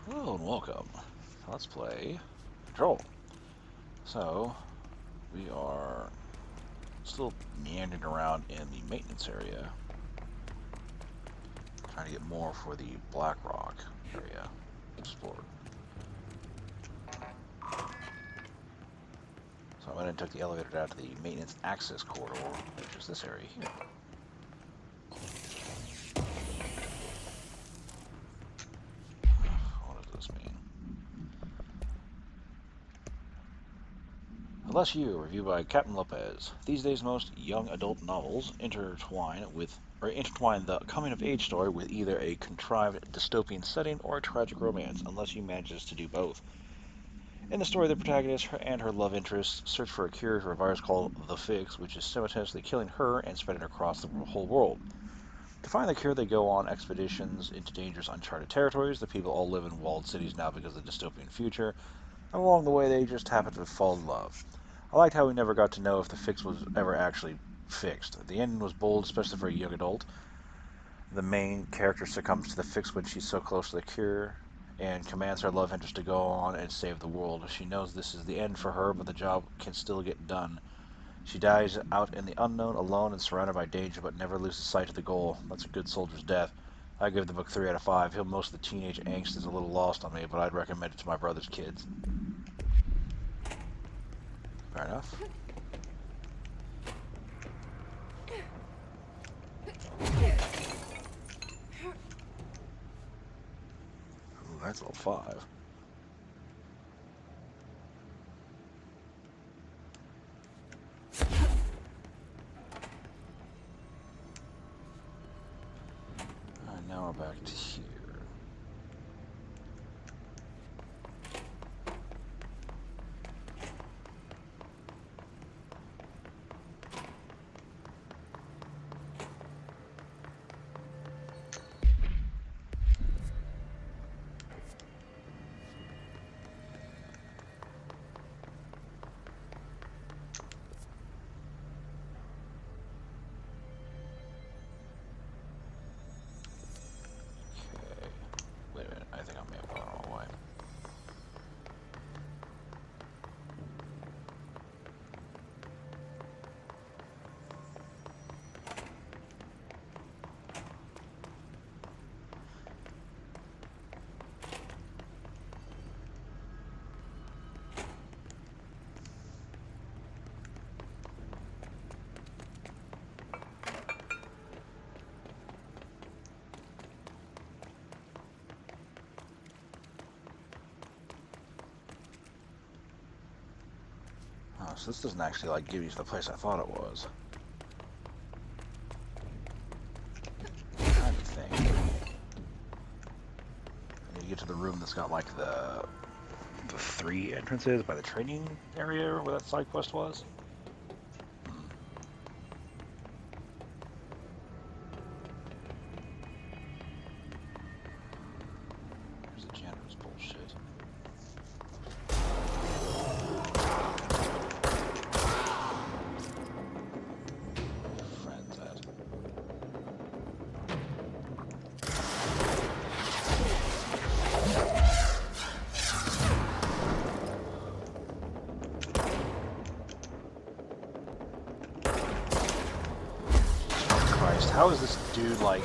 Hello and welcome. Let's play Control. So, we are still meandering around in the maintenance area, trying to get more for the Black Rock area explored. So I went and took the elevator down to the maintenance access corridor, which is this area here. What does this mean? Unless You, review by Captain Lopez. These days, most young adult novels intertwine the coming-of-age story with either a contrived dystopian setting or a tragic romance, unless you manages to do both. In the story, the protagonist and her love interest search for a cure for a virus called the Fix, which is simultaneously killing her and spreading across the whole world. To find the cure, they go on expeditions into dangerous, uncharted territories. The people all live in walled cities now because of the dystopian future, and along the way, they just happen to fall in love. I liked how we never got to know if the fix was ever actually fixed. The ending was bold, especially for a young adult. The main character succumbs to the fix when she's so close to the cure and commands her love interest to go on and save the world. She knows this is the end for her, but the job can still get done. She dies out in the unknown, alone and surrounded by danger, but never loses sight of the goal. That's a good soldier's death. I give the book 3 out of 5. Feel most of the teenage angst is a little lost on me, but I'd recommend it to my brother's kids. Fair enough. Ooh, that's level 5. Alright, now we're back to here. Okay. Wait a minute, I think I may have gone the wrong way. Oh, so this doesn't actually, like, give you to the place I thought it was. Kind of thing. I need to get to the room that's got, like, the 3 entrances by the training area where that side quest was. Here's the janitor's bullshit. Friends at. Christ, how is this dude, like...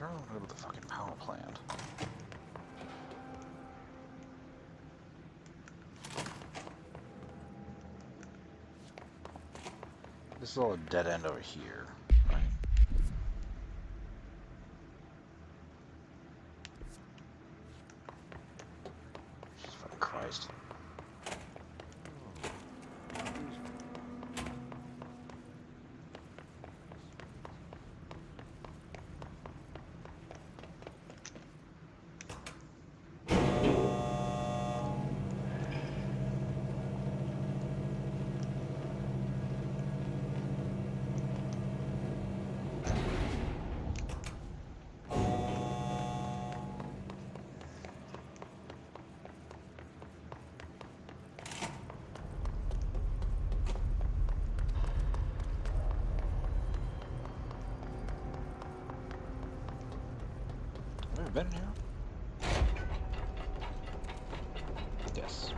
I don't know what about the fucking power plant. This is all a dead end over here, right? Christ. Have I ever been in here? Yes.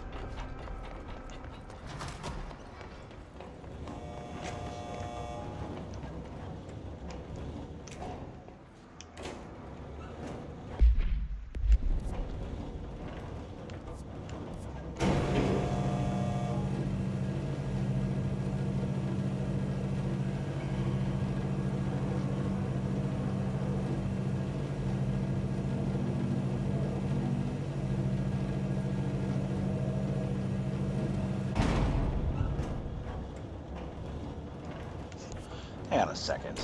Hang on a second.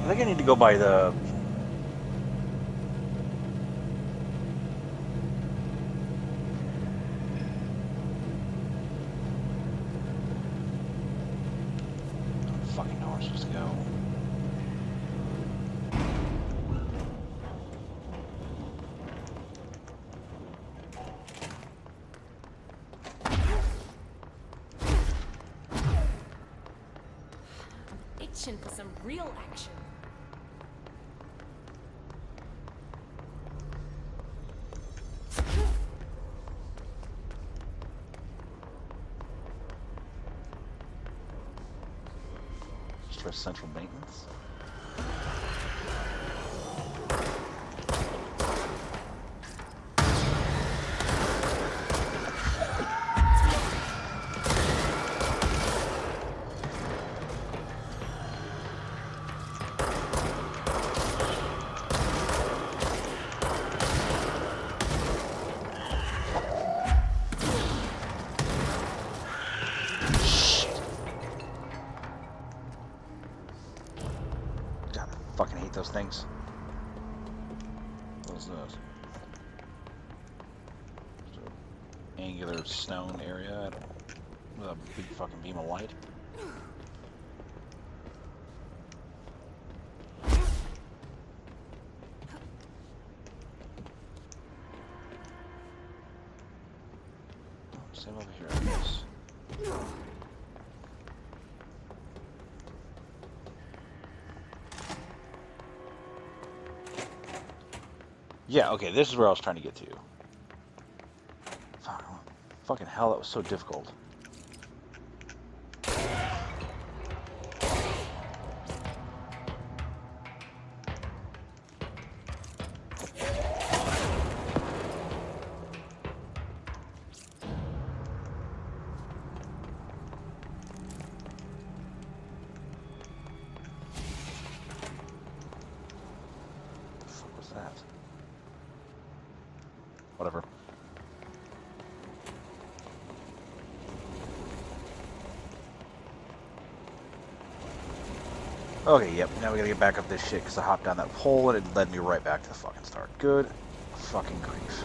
I think I need to go by the... fucking know where I'm supposed to go. Itching for some real action. For central maintenance. Fucking hate those things. What is those? Angular stone area with a big fucking beam of light. Same over here, I guess. Yeah, okay, this is where I was trying to get to. Fucking hell, that was so difficult. What the fuck was that? Whatever. Okay, yep, now we gotta get back up this shit because I hopped down that pole and it led me right back to the fucking start. Good fucking grief.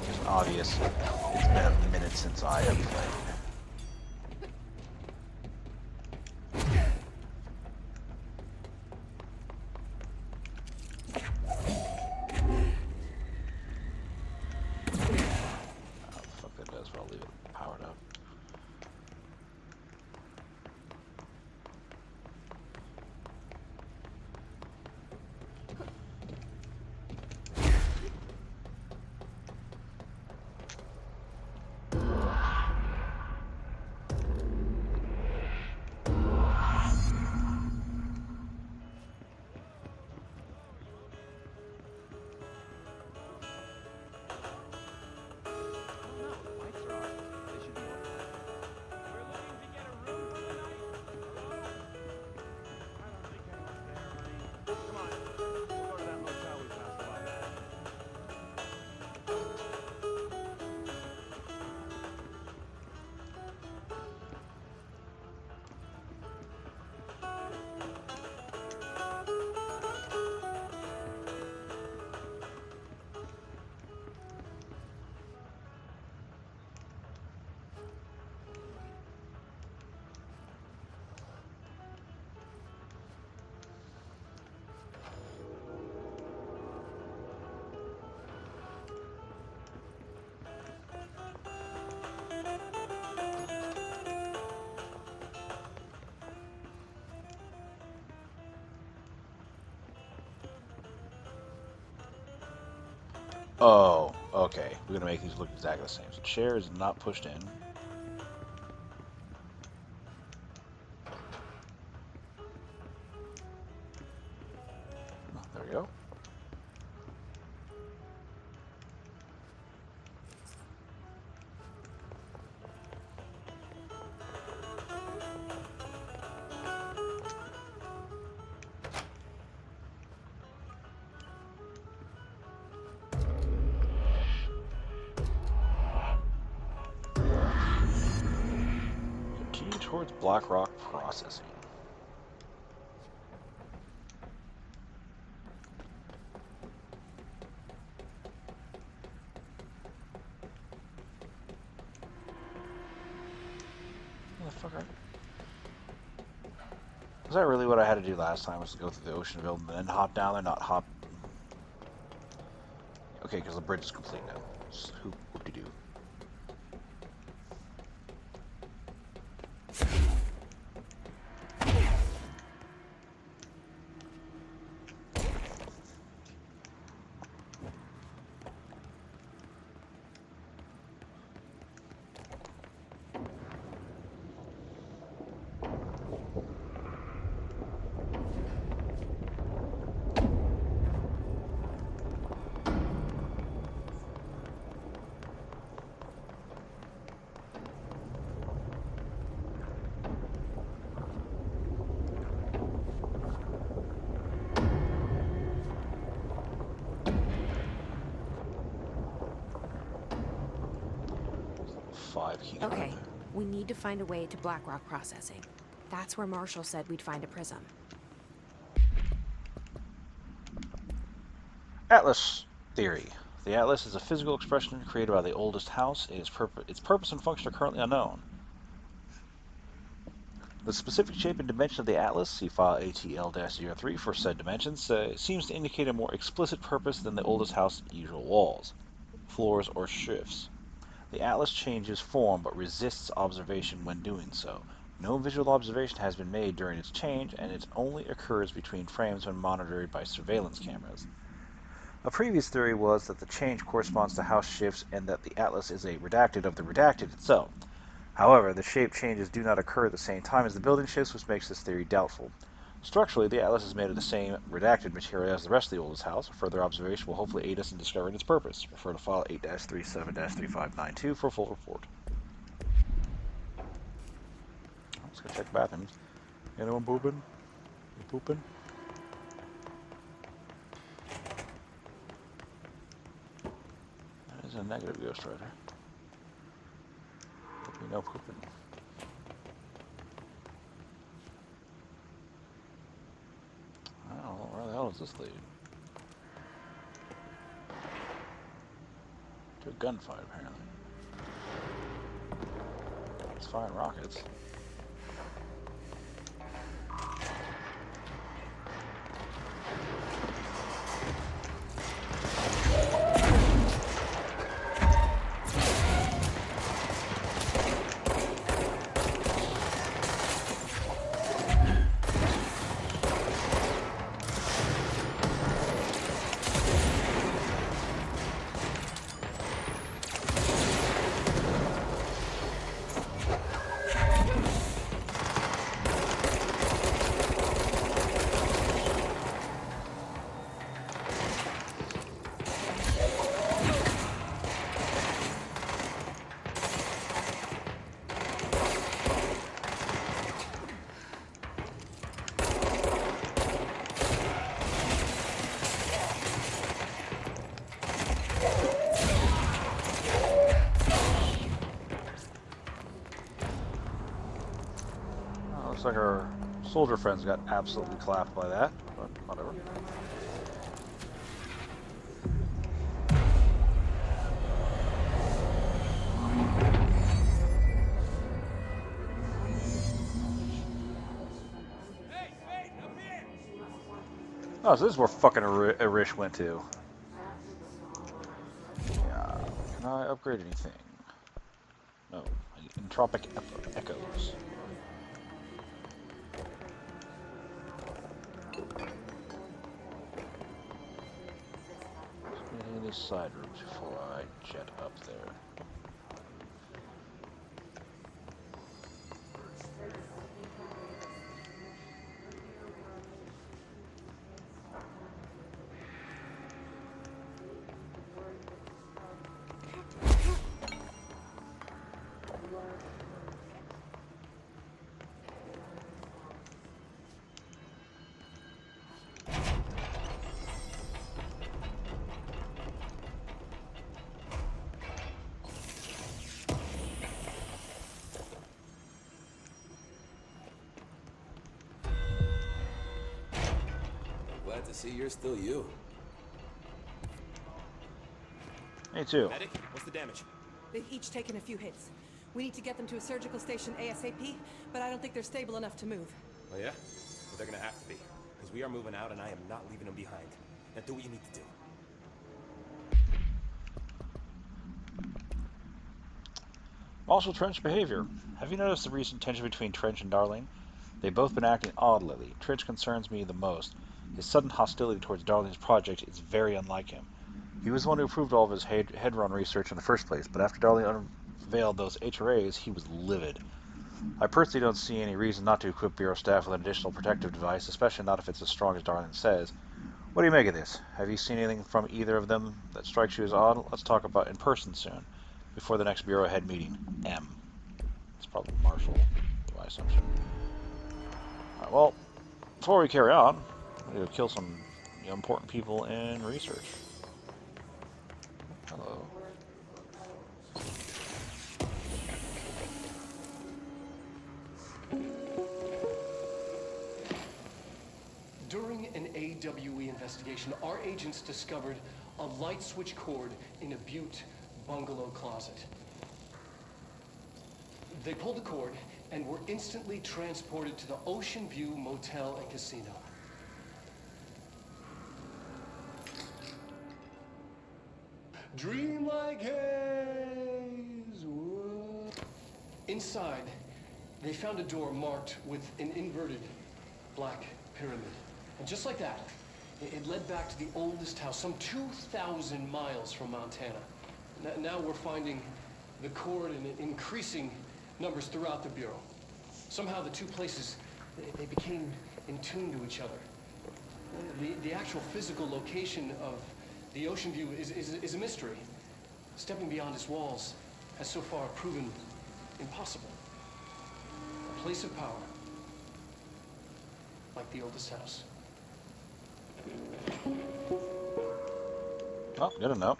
It's obvious. It's been a minute since I have played. Oh, okay. We're gonna make these look exactly the same. So chair is not pushed in. Oh, there we go. Continue towards block rock processing. Motherfucker. Was that really what I had to do last time? Was to go through the ocean build and then hop down there, not hop? Okay, because the bridge is complete now. Whoop-de-doo. Five key card Okay, there. we need to find a way to Blackrock processing. That's where Marshall said we'd find a prism. Atlas theory. The atlas is a physical expression created by the oldest house. Its purpose and function are currently unknown. The specific shape and dimension of the atlas, see file ATL-03 for said dimensions, seems to indicate a more explicit purpose than the oldest house's usual walls, floors, or shifts. The atlas changes form but resists observation when doing so. No visual observation has been made during its change, and it only occurs between frames when monitored by surveillance cameras. A previous theory was that the change corresponds to house shifts and that the atlas is a redacted of the redacted itself. However, the shape changes do not occur at the same time as the building shifts, which makes this theory doubtful. Structurally, the atlas is made of the same redacted material as the rest of the oldest house. Further observation will hopefully aid us in discovering its purpose. Refer to file 8-37-3592 for a full report. Let's go check bathrooms. Anyone pooping? You pooping? That is a negative Ghost Rider. Pooping, no pooping. I don't know, where the hell does this lead? To a gunfight, apparently. It's firing rockets. Looks like our soldier friends got absolutely clapped by that, but whatever. Oh, so this is where fucking Arish went to. Yeah. Can I upgrade anything? No. I need entropic echoes. Anything in these side rooms? to see you're still you. Me too. Medic, what's the damage? They've each taken a few hits. We need to get them to a surgical station ASAP, but I don't think they're stable enough to move. Oh yeah? Well, they're gonna have to be. Because we are moving out and I am not leaving them behind. Now do what you need to do. Also, Trench's behavior. Have you noticed the recent tension between Trench and Darlene? They've both been acting odd lately. Trench concerns me the most. His sudden hostility towards Darlene's project is very unlike him. He was the one who approved all of his Hedron research in the first place, but after Darlene unveiled those HRAs, he was livid. I personally don't see any reason not to equip Bureau staff with an additional protective device, especially not if it's as strong as Darlene says. What do you make of this? Have you seen anything from either of them that strikes you as odd? Let's talk about in person soon, before the next Bureau head meeting. M. It's probably Marshall, my assumption. Alright, well, before we carry on, we need to kill some important people in research. Hello. During an AWE investigation, our agents discovered a light switch cord in a Butte bungalow closet. They pulled the cord and were instantly transported to the Ocean View Motel and Casino. Dream like haze. Whoa. Inside, they found a door marked with an inverted black pyramid. And just like that, it led back to the oldest house, some 2,000 miles from Montana. Now we're finding the cord in increasing numbers throughout the Bureau. Somehow the two places, they became in tune to each other. The actual physical location of the Ocean View is a mystery. Stepping beyond its walls has so far proven impossible. A place of power, like the oldest house. Oh, good enough.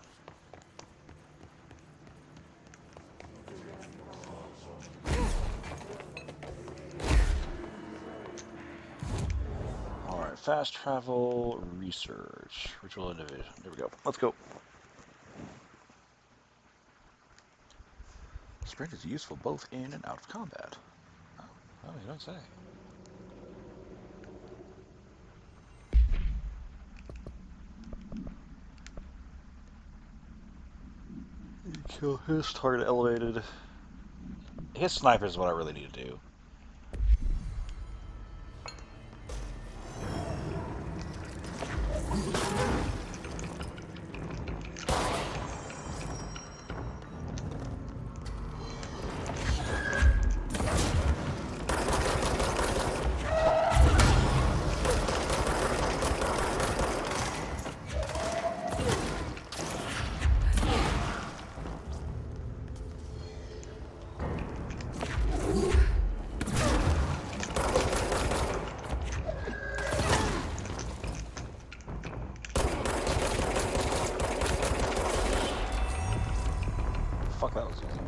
Alright, fast travel research. Ritual division. There we go. Let's go. Sprint is useful both in and out of combat. Oh, you don't say. Kill his target elevated. His sniper is what I really need to do. Fuck, that was easy.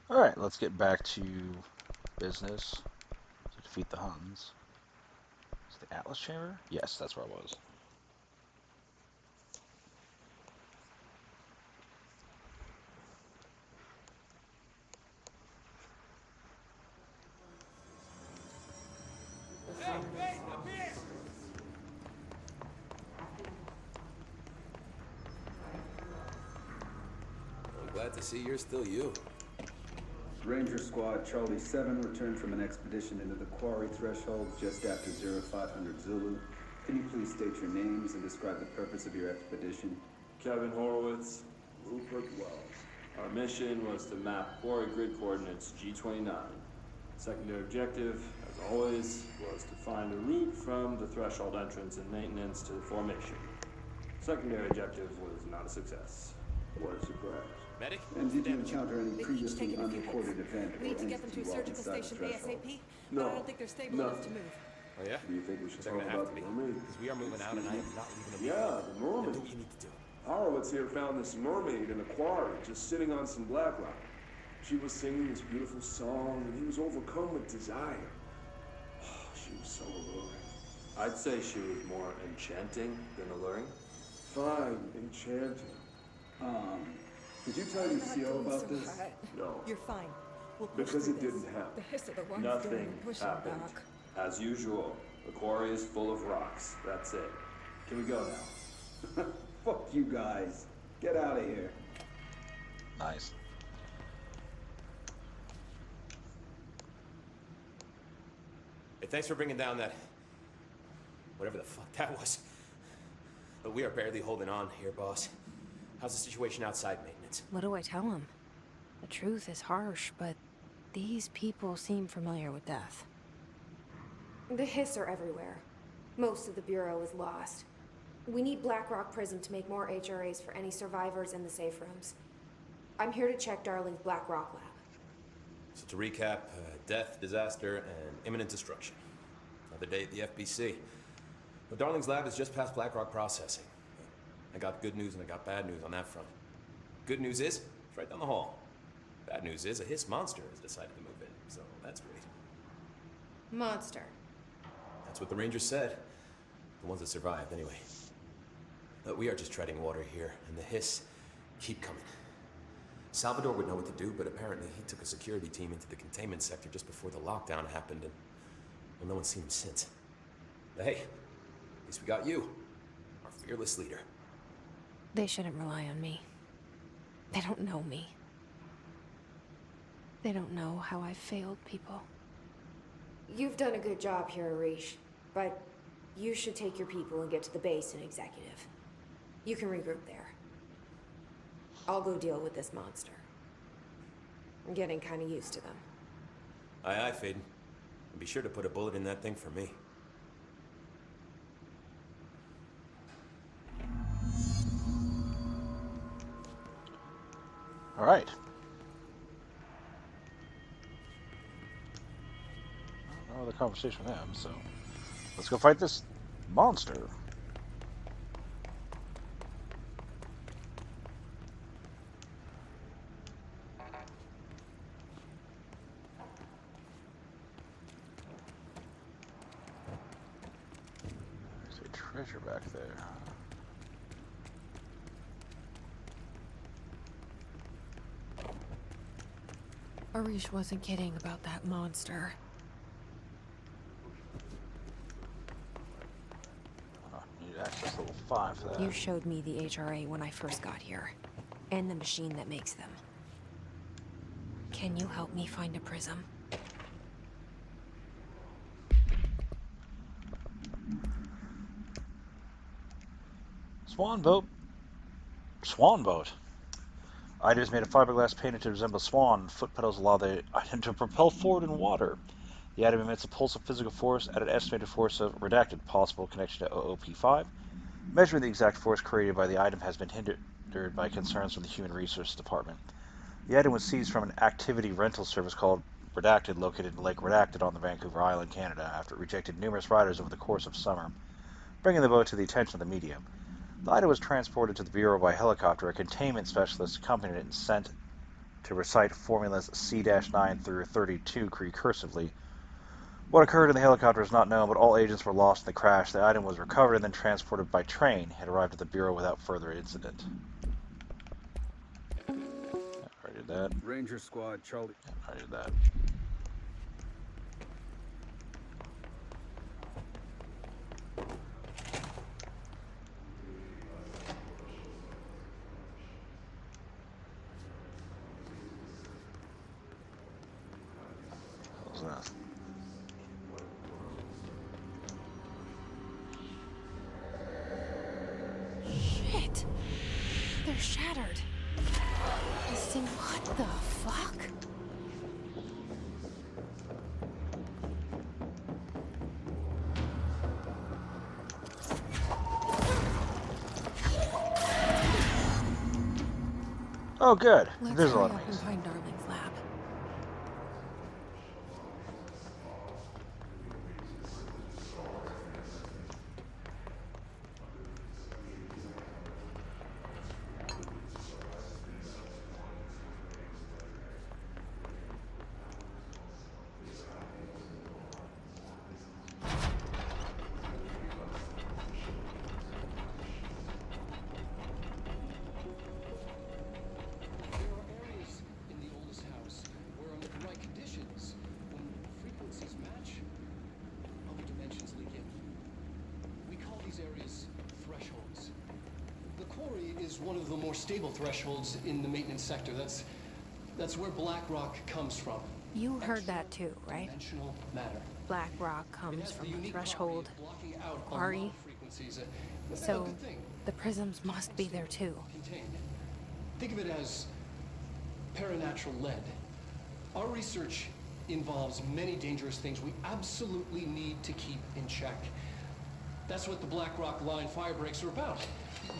Alright, let's get back to business to defeat the Huns. Is it the Atlas Chamber? Yes, that's where I was. I'm glad to see you're still you. Ranger Squad Charlie 7 returned from an expedition into the quarry threshold just after 0500 Zulu. Can you please state your names and describe the purpose of your expedition? Kevin Horowitz, Rupert Wells. Our mission was to map quarry grid coordinates G29. Secondary objective, as always, was to find a route from the threshold entrance and maintenance to the formation. Secondary objective was not a success. What a surprise. Medic? And did you encounter any They've each previously taken a few hits. unrecorded event We or need to get them to entity a while surgical inside the station threshold? ASAP, but No. I don't think they're stable No. enough to move. Oh yeah? Do you think we should They're talk gonna have about to the be. mermaid? Because we are moving out and I am not leaving them Yeah, behind. the Now mermaid. do what you need to do. Horowitz here found this mermaid in a quarry, just sitting on some black rock. She was singing this beautiful song, and he was overcome with desire. She was so alluring. I'd say she was more enchanting than alluring. Fine, enchanting. Did you tell your CO about this? No, You're fine. We'll push because through it this. didn't happen. Hiss are the ones doing Nothing the pushing happened. back. As usual, the quarry is full of rocks. That's it. Can we go now? Fuck you guys. Get out of here. Nice. Hey, thanks for bringing down that... whatever the fuck that was. But we are barely holding on here, boss. How's the situation outside maintenance? What do I tell him? The truth is harsh, but these people seem familiar with death. The hiss are everywhere. Most of the Bureau is lost. We need Blackrock Prism to make more HRAs for any survivors in the safe rooms. I'm here to check Darling's Blackrock lab. So to recap, death, disaster, and imminent destruction. Another day at the FBC. But Darling's lab is just past Blackrock processing. I got good news and I got bad news on that front. Good news is, it's right down the hall. Bad news is, a hiss monster has decided to move in, so that's great. Monster. That's what the Rangers said. The ones that survived, anyway. But we are just treading water here, and the hiss keep coming. Salvador would know what to do, but apparently he took a security team into the containment sector just before the lockdown happened, and well, no one's seen him since. But hey, at least we got you, our fearless leader. They shouldn't rely on me. They don't know me. They don't know how I've failed people. You've done a good job here, Arish, but you should take your people and get to the base and executive. You can regroup there. I'll go deal with this monster. I'm getting kind of used to them. Aye, aye, Faden. And be sure to put a bullet in that thing for me. All right. No other conversation with him, so let's go fight this monster. There's a treasure back there. Arish wasn't kidding about that monster. Need access level 5 for that. You showed me the HRA when I first got here, and the machine that makes them. Can you help me find a prism? Swan boat. Swan boat. Item is made of fiberglass painted to resemble a swan. Foot pedals allow the item to propel forward in water. The item emits a pulse of physical force at an estimated force of redacted, possible connection to OOP5. Measuring the exact force created by the item has been hindered by concerns from the Human Resources Department. The item was seized from an activity rental service called Redacted, located in Lake Redacted on the Vancouver Island, Canada, after it rejected numerous riders over the course of summer, bringing the boat to the attention of the media. The item was transported to the Bureau by helicopter. A containment specialist accompanied it and sent to recite formulas C-9 through 32 recursively. What occurred in the helicopter is not known, but all agents were lost in the crash. The item was recovered and then transported by train. It arrived at the Bureau without further incident. I already did that. Ranger Squad, Charlie. I already did that. What was that? Shit! They're shattered. This thing, what the fuck? Oh, good. Let's There's a hurry lot up of and things. find Darling's lab. one of the more stable thresholds in the maintenance sector. That's where black rock comes from. You heard that too, right? Dimensional matter. Black rock It comes has the from a unique threshold property of blocking out a lot quarry. of frequencies. A So good thing. the prisms must be there too. Contained. Think of it as paranatural lead. Our research involves many dangerous things we absolutely need to keep in check. That's what the Black Rock Line fire breaks are about.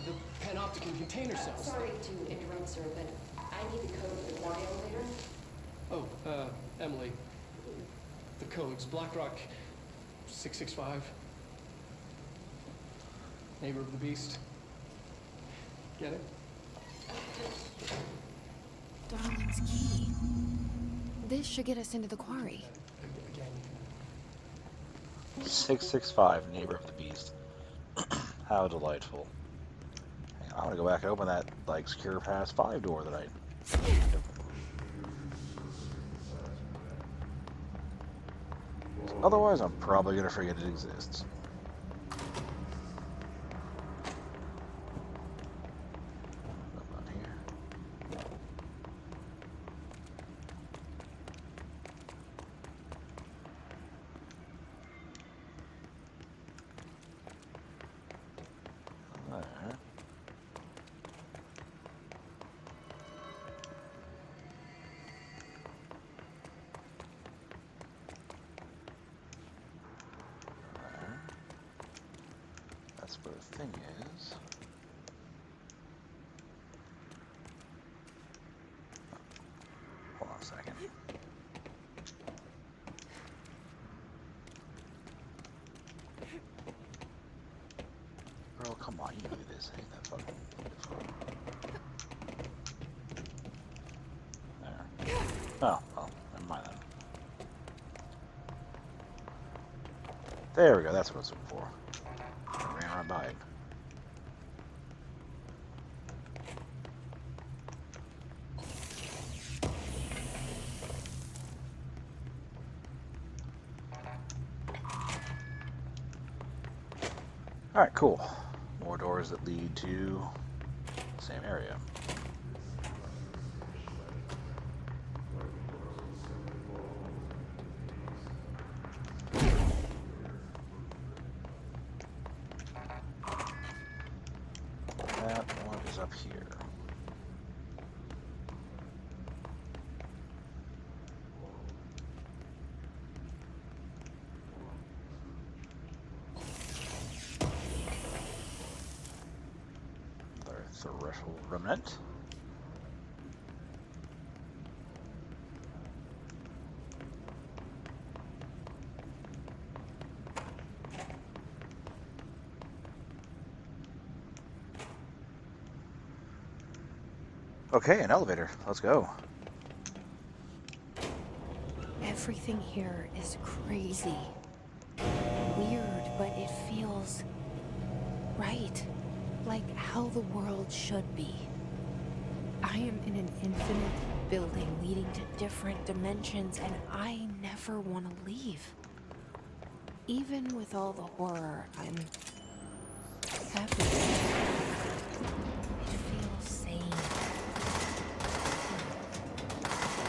The panopticon container cells. Sorry to interrupt, sir, but I need the code for the quarry elevator. Oh, Emily. The codes. Black Rock 665. Neighbor of the Beast. Get it? Darwin's key. This should get us into the quarry. Again. 665, neighbor of the beast. How delightful. Hang on, I want to go back and open that, like, secure pass 5 door that I... Otherwise, I'm probably going to forget it exists. Up here. There. There. That's where the thing is. Hold on a second. Girl, come on, you can do this. Ain't that fucking difficult. There. Oh, well, never mind then. There we go, that's what I was looking for. I ran right by it. Alright, cool. More doors that lead to the same area. That one is up here. Threshold remnant. Okay, an elevator. Let's go. Everything here is crazy. Weird, but it feels right. Like how the world should be. I am in an infinite building leading to different dimensions, and I never want to leave. Even with all the horror, I'm happy. It feels sane.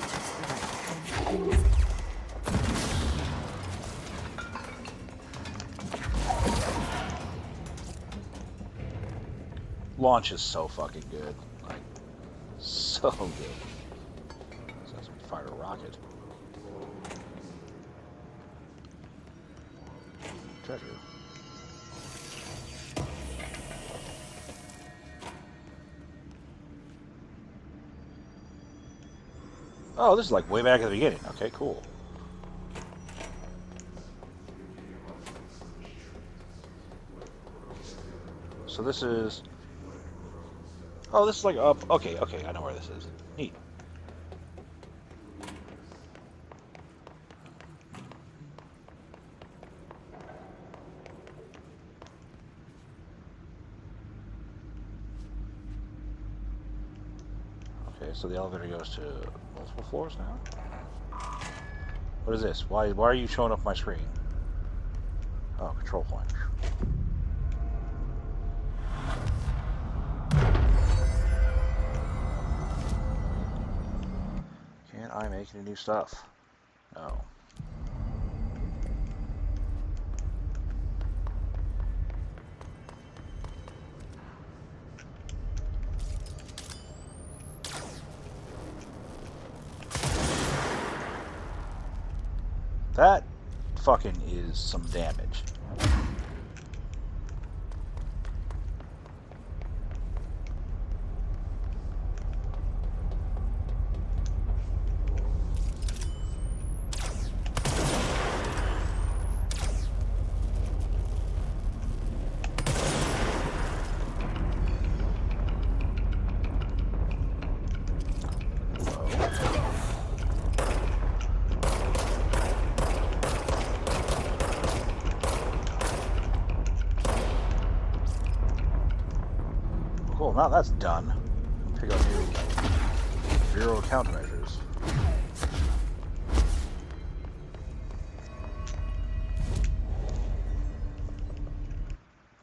Just the right kind of things. Launch is so fucking good. Like, so good. So let's fire a rocket. Treasure. Oh, this is like way back at the beginning. Okay, cool. So this is... Oh, this is like up... Okay, I know where this is. Neat. Okay, so the elevator goes to multiple floors now? What is this? Why are you showing up my screen? Oh, control point. Can I make any new stuff? No. That fucking is some damage. Cool, now that's done. Pick up new Bureau countermeasures.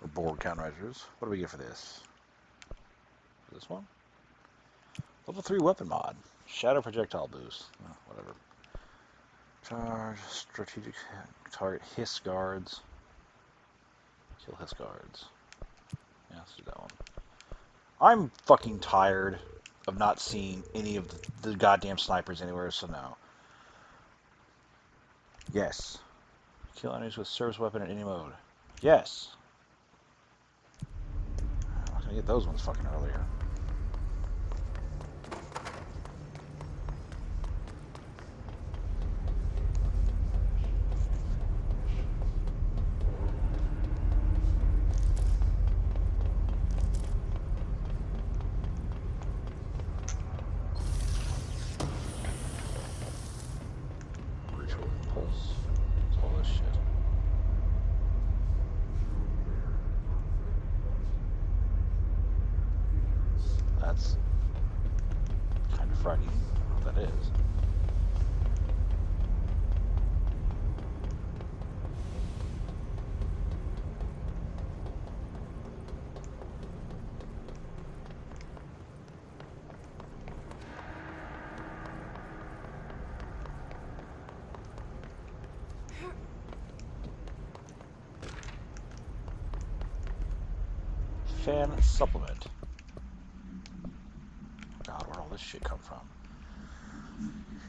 Or board countermeasures. What do we get for this? This one? Level 3 weapon mod. Shadow projectile boost. Oh, whatever. Charge, strategic target, hiss guards. Kill hiss guards. Yeah, let's do that one. I'm fucking tired of not seeing any of the goddamn snipers anywhere, so no. Yes. Kill enemies with service weapon in any mode. Yes. I'm not gonna get those ones fucking earlier. Ritual impulse. What's all this shit? That's kind of frightening. I don't know what that is. Fan supplement. God, where'd all this shit come from?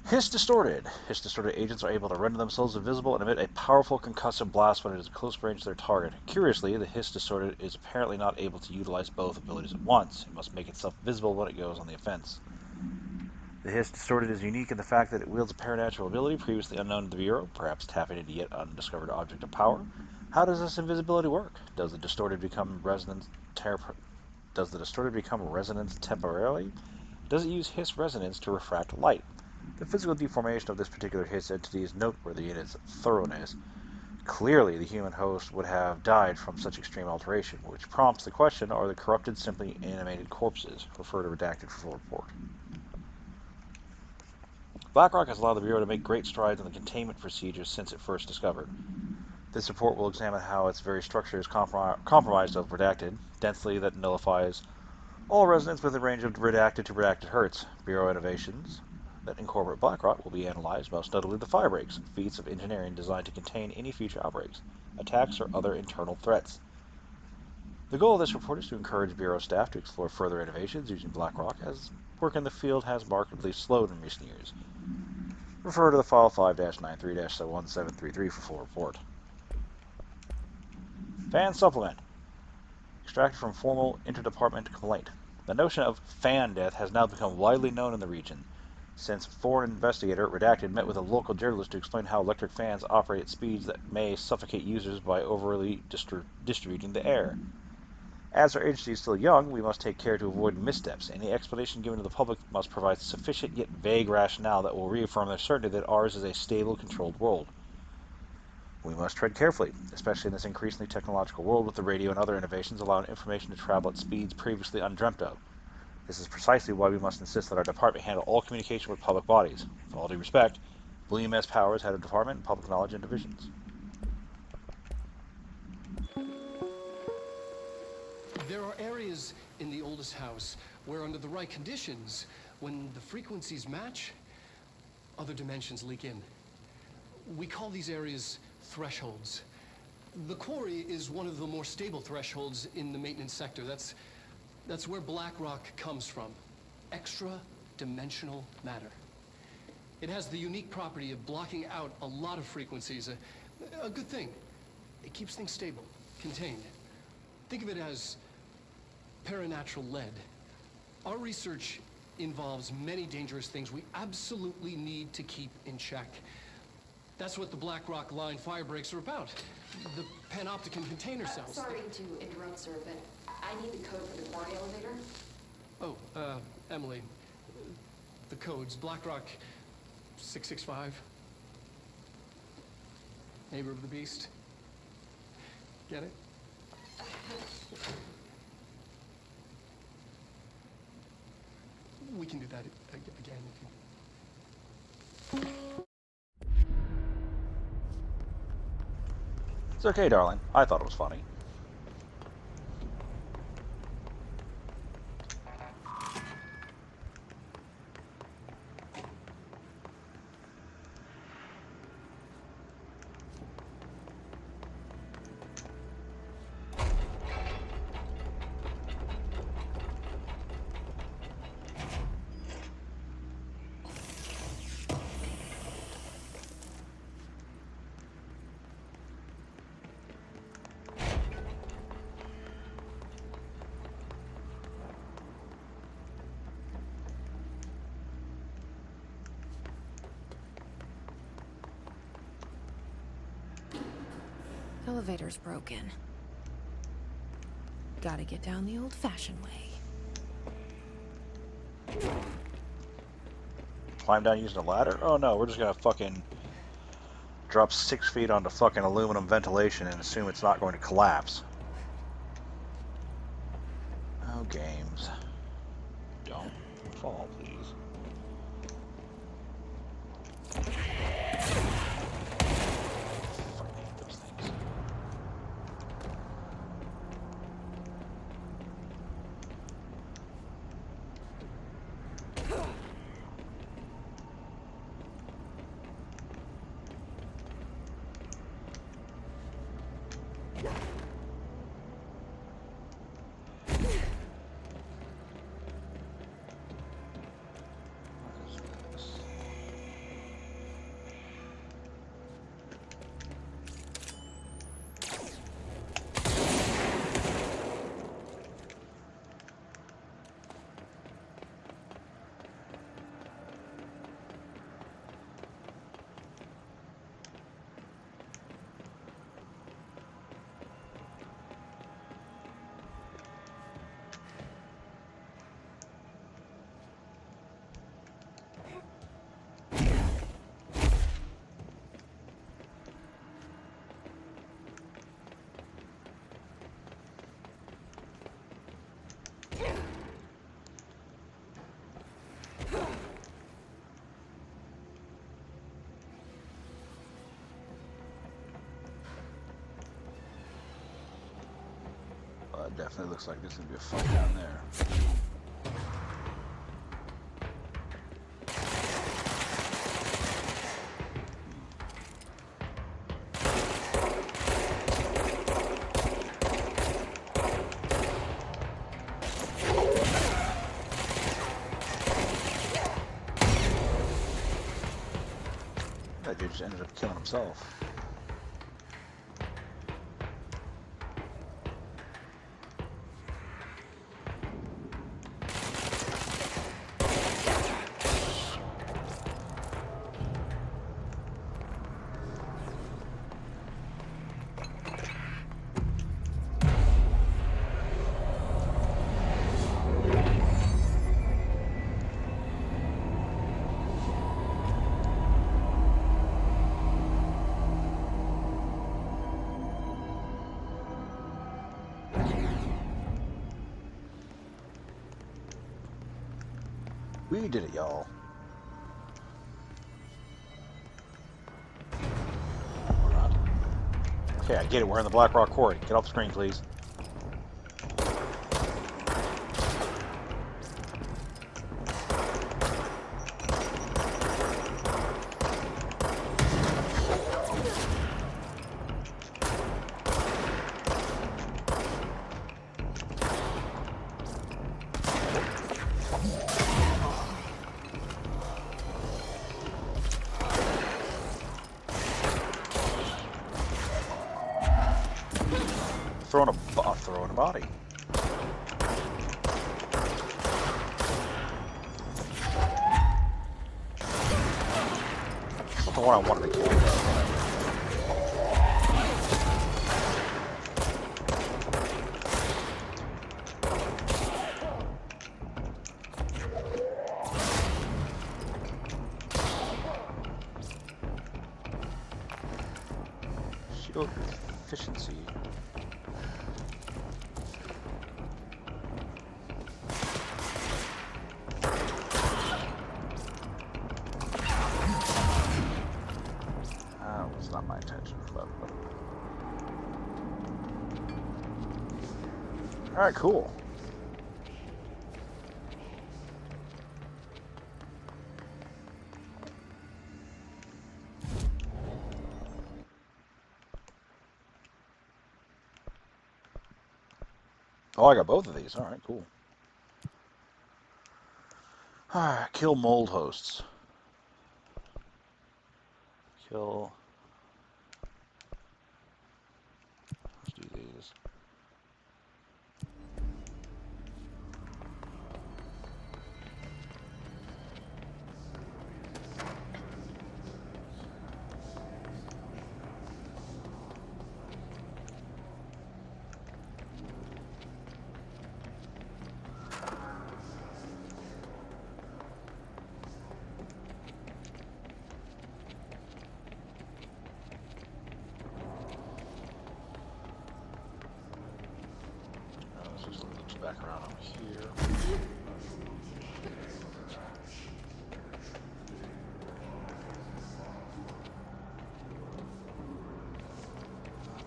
Hiss distorted. Hiss distorted agents are able to render themselves invisible and emit a powerful concussive blast when it is at close range to their target. Curiously, the hiss distorted is apparently not able to utilize both abilities at once. It must make itself visible when it goes on the offense. The hiss distorted is unique in the fact that it wields a paranatural ability previously unknown to the Bureau, perhaps tapping into yet undiscovered object of power. How does this invisibility work? Does the distorted become resonance temporarily? Does it use hiss resonance to refract light? The physical deformation of this particular hiss entity is noteworthy in its thoroughness. Clearly, the human host would have died from such extreme alteration, which prompts the question, are the corrupted simply animated corpses? Refer to redacted for full report. BlackRock has allowed the Bureau to make great strides in the containment procedures since it first discovered. This report will examine how its very structure is compromised of redacted, density that nullifies all resonance within range of redacted to redacted hertz. Bureau innovations that incorporate BlackRock will be analyzed, most notably the firebreaks, feats of engineering designed to contain any future outbreaks, attacks, or other internal threats. The goal of this report is to encourage Bureau staff to explore further innovations using BlackRock, as work in the field has markedly slowed in recent years. Refer to the file 5-93-1733 for full report. Fan supplement. Extracted from formal interdepartment complaint. The notion of fan death has now become widely known in the region, since foreign investigator Redacted met with a local journalist to explain how electric fans operate at speeds that may suffocate users by overly distributing the air. As our agency is still young, we must take care to avoid missteps. Any explanation given to the public must provide sufficient yet vague rationale that will reaffirm their certainty that ours is a stable, controlled world. We must tread carefully, especially in this increasingly technological world with the radio and other innovations allowing information to travel at speeds previously undreamt of. This is precisely why we must insist that our department handle all communication with public bodies. With all due respect, William S. Powers, Head of Department, Public Knowledge and Divisions. There are areas in the oldest house where, under the right conditions, when the frequencies match, other dimensions leak in. We call these areas thresholds. The quarry is one of the more stable thresholds in the maintenance sector. That's where black rock comes from. Extra-dimensional matter. It has the unique property of blocking out a lot of frequencies. A good thing. It keeps things stable, contained. Think of it as paranatural lead. Our research involves many dangerous things we absolutely need to keep in check. That's what the Black Rock Line fire breaks are about. The panopticon container cells. Sorry to interrupt, sir, but I need the code for the quarry elevator. Oh, Emily. The codes. Black Rock 665. Neighbor of the Beast. Get it? We can do that again if you... It's okay, darling. I thought it was funny. Elevator's broken. Gotta get down the old-fashioned way. Climb down using a ladder? Oh no, we're just gonna fucking drop 6 feet onto fucking aluminum ventilation and assume it's not going to collapse. Oh, games. Don't fall, please. Fucking hate those things. It definitely looks like there's gonna be a fight down there. That dude just ended up killing himself. We did it, y'all. Okay, I get it. We're in the Black Rock Quarry. Get off the screen, please. throwing a body. That's not the one I wanted to kill. Shield efficiency. That was not my intention, but... Alright, cool. Oh, I got both of these. Alright, cool. Alright, kill mold hosts. Kill... Let's do these. Let's just loop back around over here.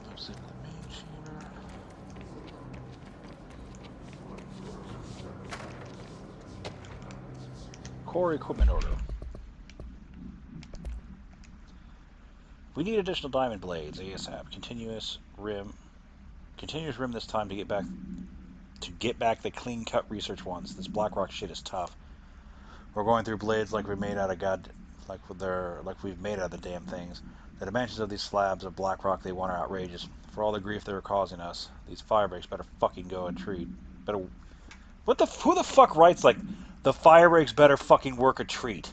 Loops into the main chamber. Core equipment order. We need additional diamond blades ASAP. Continuous rim this time to get back the clean cut research ones. This Blackrock shit is tough. We're going through blades like we've made out of we've made out of the damn things. The dimensions of these slabs of Blackrock they want are outrageous. For all the grief they were causing us, these firebreaks better fucking go a treat. Who the fuck writes like the firebreaks better fucking work a treat?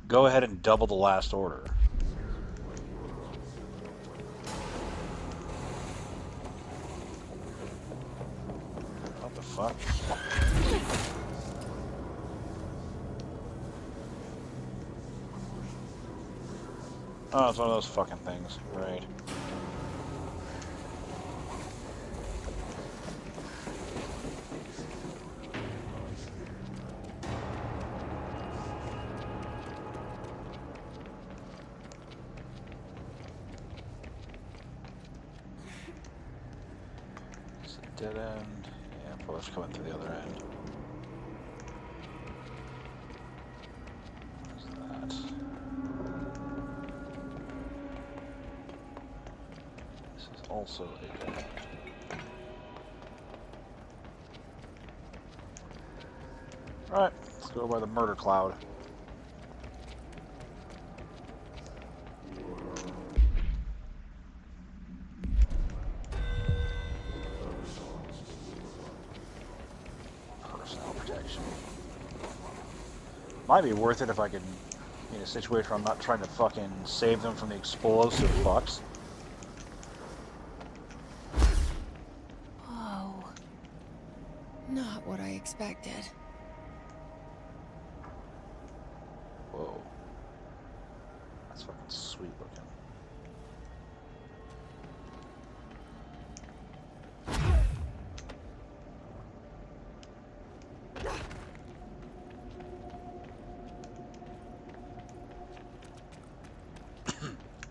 Go ahead and double the last order. What the fuck? Oh, it's one of those fucking things, right? It's a dead end. Yeah, pullers coming through the other end. What's that? This is also a dead end. Alright, let's go by the murder cloud. Personnel protection. Might be worth it if I could, in a situation where I'm not trying to fucking save them from the explosive fucks. Whoa. Not what I expected. Whoa. That's fucking sweet looking.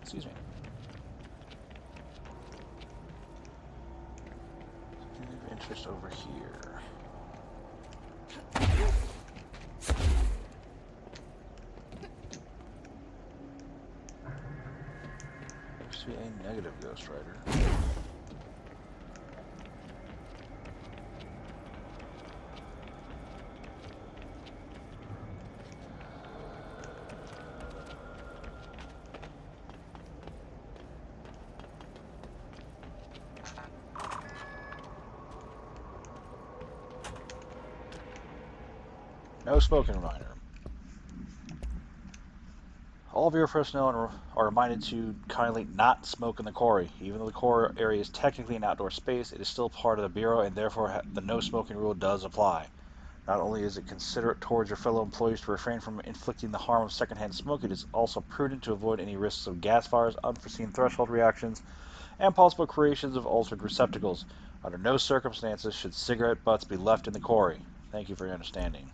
Excuse me. Something of interest over here. There should be a negative Ghost Rider. No smoking reminder. All Bureau personnel are reminded to kindly not smoke in the quarry. Even though the quarry area is technically an outdoor space, it is still part of the Bureau, and therefore the no smoking rule does apply. Not only is it considerate towards your fellow employees to refrain from inflicting the harm of secondhand smoke, it is also prudent to avoid any risks of gas fires, unforeseen threshold reactions, and possible creations of altered receptacles. Under no circumstances should cigarette butts be left in the quarry. Thank you for your understanding.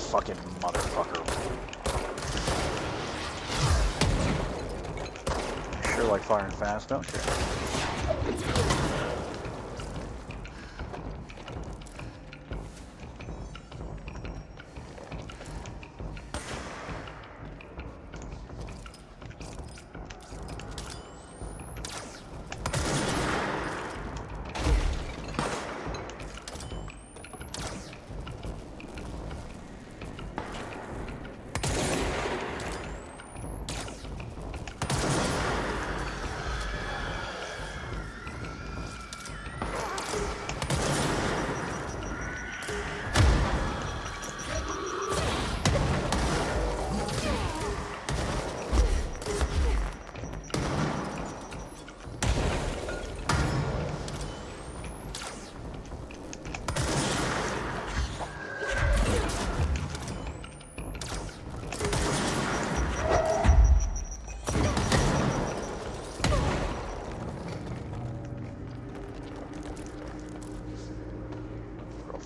Fucking motherfucker. Sure like firing fast, don't you?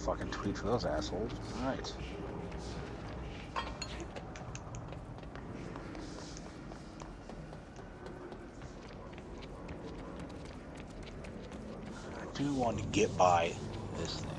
Fucking tweet for those assholes. Alright. I do want to get by this thing.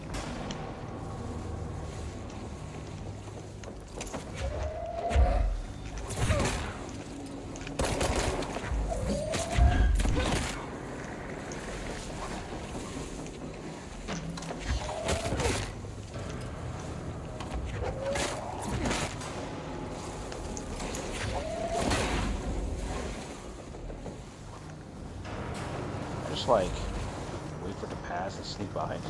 Like, wait for it to pass and sneak behind.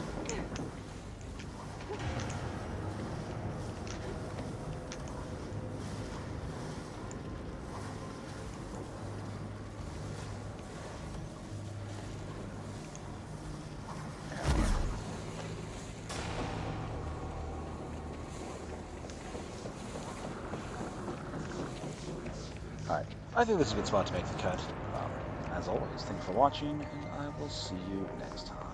Alright, I think this is a good spot to make the cut. As always, thanks for watching, and I will see you next time.